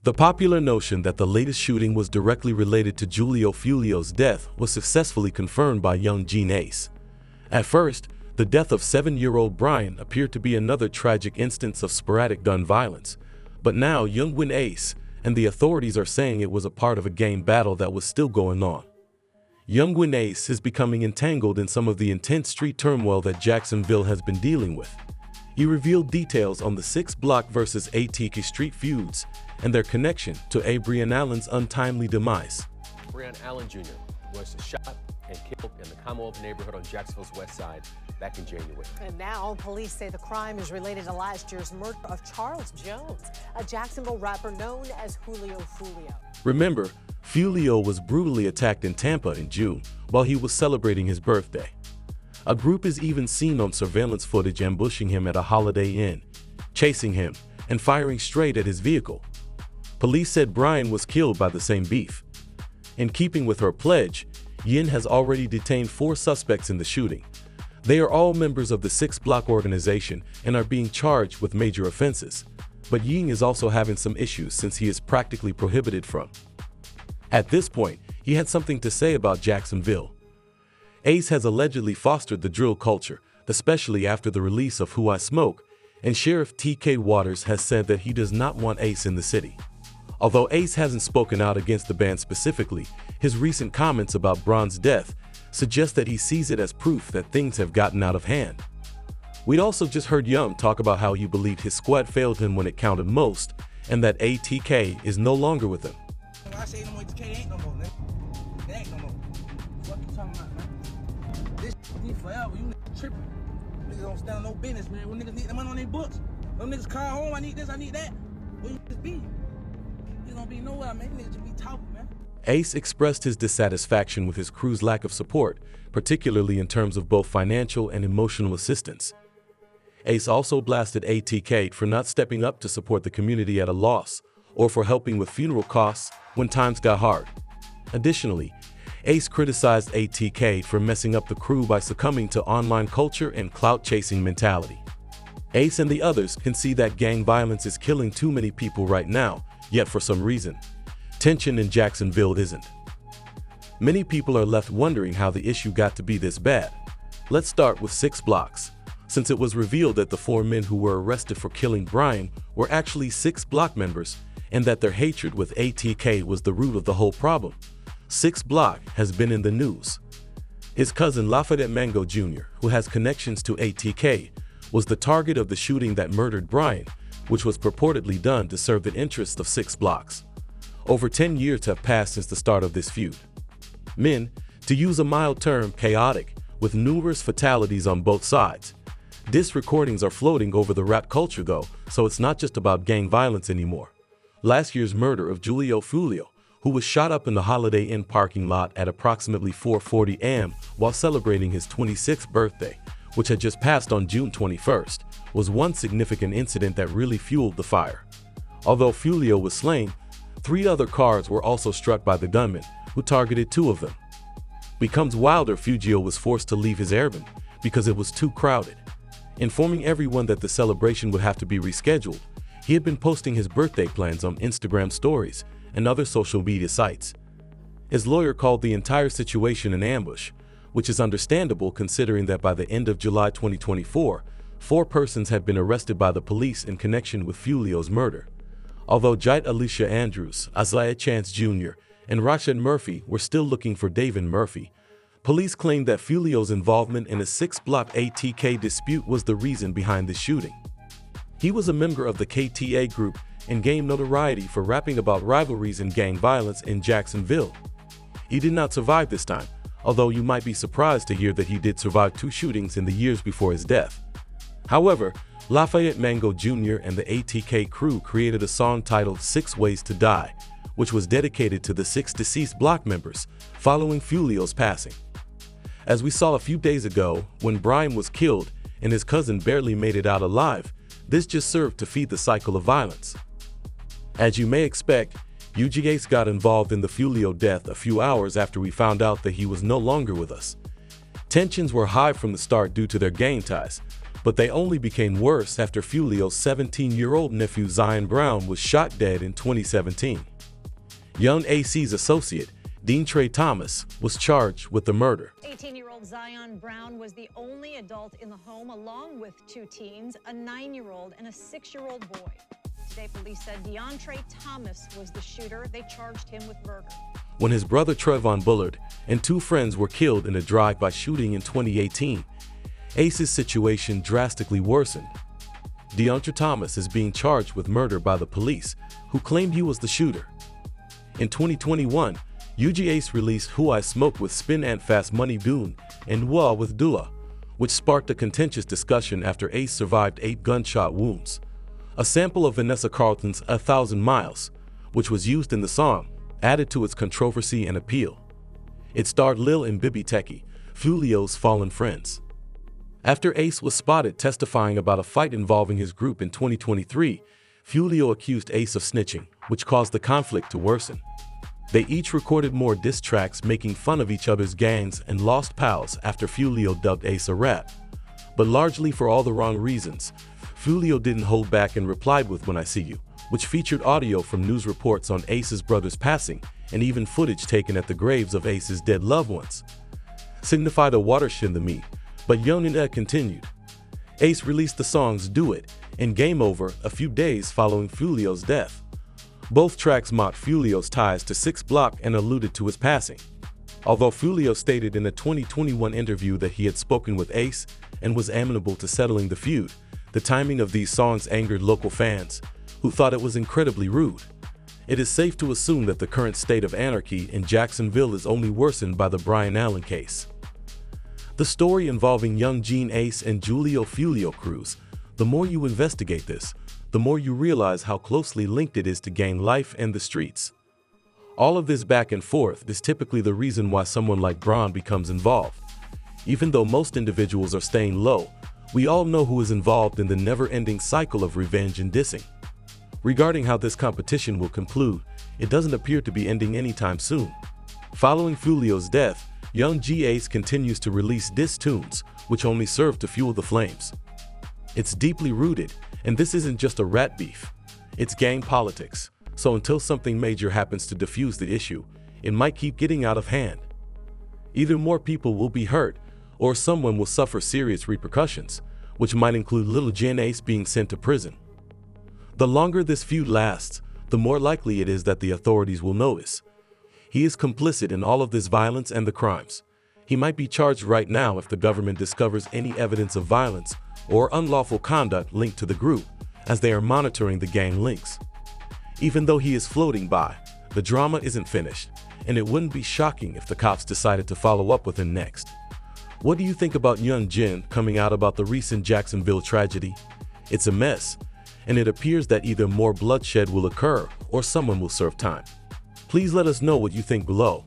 The popular notion that the latest shooting was directly related to Julio Fulio's death was successfully confirmed by Yungeen Ace. At first, the death of 7-year-old Brian appeared to be another tragic instance of sporadic gun violence, but now Yungeen Ace and the authorities are saying it was a part of a gang battle that was still going on. Yungeen Ace is becoming entangled in some of the intense street turmoil that Jacksonville has been dealing with. He revealed details on the 6 Block versus ATK street feuds and their connection to Breon Allen's untimely demise. Breon Allen Jr. was shot and killed in the Commonwealth neighborhood on Jacksonville's west side back in January. And now police say the crime is related to last year's murder of Charles Jones, a Jacksonville rapper known as Julio Fulio. Remember, Fulio was brutally attacked in Tampa in June while he was celebrating his birthday. A group is even seen on surveillance footage ambushing him at a Holiday Inn, chasing him, and firing straight at his vehicle. Police said Brian was killed by the same beef. In keeping with her pledge, Yin has already detained 4 suspects in the shooting. They are all members of the 6 Block organization and are being charged with major offenses. But Ying is also having some issues since he is practically prohibited from. At this point, he had something to say about Jacksonville. Ace has allegedly fostered the drill culture, especially after the release of Who I Smoke, and Sheriff T.K. Waters has said that he does not want Ace in the city. Although Ace hasn't spoken out against the band specifically, his recent comments about Bron's death suggest that he sees it as proof that things have gotten out of hand. We'd also just heard Young talk about how he believed his squad failed him when it counted most, and that ATK is no longer with him. I say no more ATK ain't no more, man. It ain't no more. What you talking about, man? This need forever. You niggas tripping. Niggas don't stand on no business, man. When niggas need the money on their books. Them niggas call home, I need this, I need that. Where you niggas be? You don't be nowhere, man. Niggas just be talking, man. Ace expressed his dissatisfaction with his crew's lack of support, particularly in terms of both financial and emotional assistance. Ace also blasted ATK for not stepping up to support the community at a loss, or for helping with funeral costs when times got hard. Additionally, Ace criticized ATK for messing up the crew by succumbing to online culture and clout-chasing mentality. Ace and the others can see that gang violence is killing too many people right now, yet for some reason, tension in Jacksonville isn't. Many people are left wondering how the issue got to be this bad. Let's start with 6 Blocks, since it was revealed that the 4 men who were arrested for killing Brian were actually 6 Block members, and that their hatred with ATK was the root of the whole problem. 6 Block has been in the news. His cousin Lafayette Mango Jr., who has connections to ATK, was the target of the shooting that murdered Brian, which was purportedly done to serve the interests of 6 Blocks. Over 10 years have passed since the start of this feud. Men, to use a mild term, chaotic, with numerous fatalities on both sides. Diss recordings are floating over the rap culture though, so it's not just about gang violence anymore. Last year's murder of Julio Fulio, who was shot up in the Holiday Inn parking lot at approximately 4:40 a.m. while celebrating his 26th birthday, which had just passed on June 21st, was one significant incident that really fueled the fire. Although Fulio was slain, 3 other cars were also struck by the gunman, who targeted 2 of them. Becomes wilder, Fulio was forced to leave his Airbnb because it was too crowded. Informing everyone that the celebration would have to be rescheduled, he had been posting his birthday plans on Instagram stories and other social media sites. His lawyer called the entire situation an ambush, which is understandable considering that by the end of July 2024, 4 persons had been arrested by the police in connection with Fulio's murder. Although Jite Alicia Andrews, Isaiah Chance Jr., and Rashad Murphy were still looking for David Murphy, police claimed that Fulio's involvement in a 6 Block ATK dispute was the reason behind the shooting. He was a member of the KTA group and gained notoriety for rapping about rivalries and gang violence in Jacksonville. He did not survive this time, although you might be surprised to hear that he did survive 2 shootings in the years before his death. However, Lafayette Mango Jr. and the ATK crew created a song titled 6 Ways to Die, which was dedicated to the 6 deceased Block members following Fulio's passing. As we saw a few days ago, when Brian was killed and his cousin barely made it out alive, this just served to feed the cycle of violence. As you may expect, Yungeen Ace got involved in the Fulio death a few hours after we found out that he was no longer with us. Tensions were high from the start due to their gang ties, But they only became worse after Fulio's 17-year-old nephew Zion Brown was shot dead in 2017. Young Ace's associate, Dean Trey Thomas, was charged with the murder. 18-year-old Zion Brown was the only adult in the home, along with two teens, a 9-year-old and a 6-year-old boy. Today, police said DeAndre Thomas was the shooter. They charged him with murder. When his brother Trevon Bullard and two friends were killed in a drive-by shooting in 2018, Ace's situation drastically worsened. DeAndre Thomas is being charged with murder by the police, who claimed he was the shooter. In 2021, Yungeen Ace released Who I Smoke with Spin and Fast Money Dune and Wah with Dula, which sparked a contentious discussion after Ace survived 8 gunshot wounds. A sample of Vanessa Carlton's 1,000 Miles, which was used in the song, added to its controversy and appeal. It starred Lil and Bibi Teki, Fulio's fallen friends. After Ace was spotted testifying about a fight involving his group in 2023, Fulio accused Ace of snitching, which caused the conflict to worsen. They each recorded more diss tracks making fun of each other's gangs and lost pals after Fulio dubbed Ace a rat. But largely for all the wrong reasons, Fulio didn't hold back and replied with When I See You, which featured audio from news reports on Ace's brother's passing and even footage taken at the graves of Ace's dead loved ones. Signified a watershed in the meet, but Yungeen Ace continued. Ace released the songs Do It and Game Over a few days following Fulio's death. Both tracks mocked Fulio's ties to 6 Block and alluded to his passing. Although Fulio stated in a 2021 interview that he had spoken with Ace and was amenable to settling the feud, the timing of these songs angered local fans, who thought it was incredibly rude. It is safe to assume that the current state of anarchy in Jacksonville is only worsened by the Brian Allen case. The story involving Yungeen Ace and Julio Fulio Cruz, the more you investigate this, the more you realize how closely linked it is to gang life and the streets. All of this back and forth is typically the reason why someone like Braun becomes involved. Even though most individuals are staying low, we all know who is involved in the never-ending cycle of revenge and dissing. Regarding how this competition will conclude, it doesn't appear to be ending anytime soon. Following Fulio's death, Yungeen Ace continues to release diss tunes, which only serve to fuel the flames. It's deeply rooted, and this isn't just a rat beef. It's gang politics, so until something major happens to defuse the issue, it might keep getting out of hand. Either more people will be hurt, or someone will suffer serious repercussions, which might include Yungeen Ace being sent to prison. The longer this feud lasts, the more likely it is that the authorities will notice. He is complicit in all of this violence and the crimes. He might be charged right now if the government discovers any evidence of violence or unlawful conduct linked to the group, as they are monitoring the gang links. Even though he is floating by, the drama isn't finished, and it wouldn't be shocking if the cops decided to follow up with him next. What do you think about Yungeen coming out about the recent Jacksonville tragedy? It's a mess, and it appears that either more bloodshed will occur or someone will serve time. Please let us know what you think below.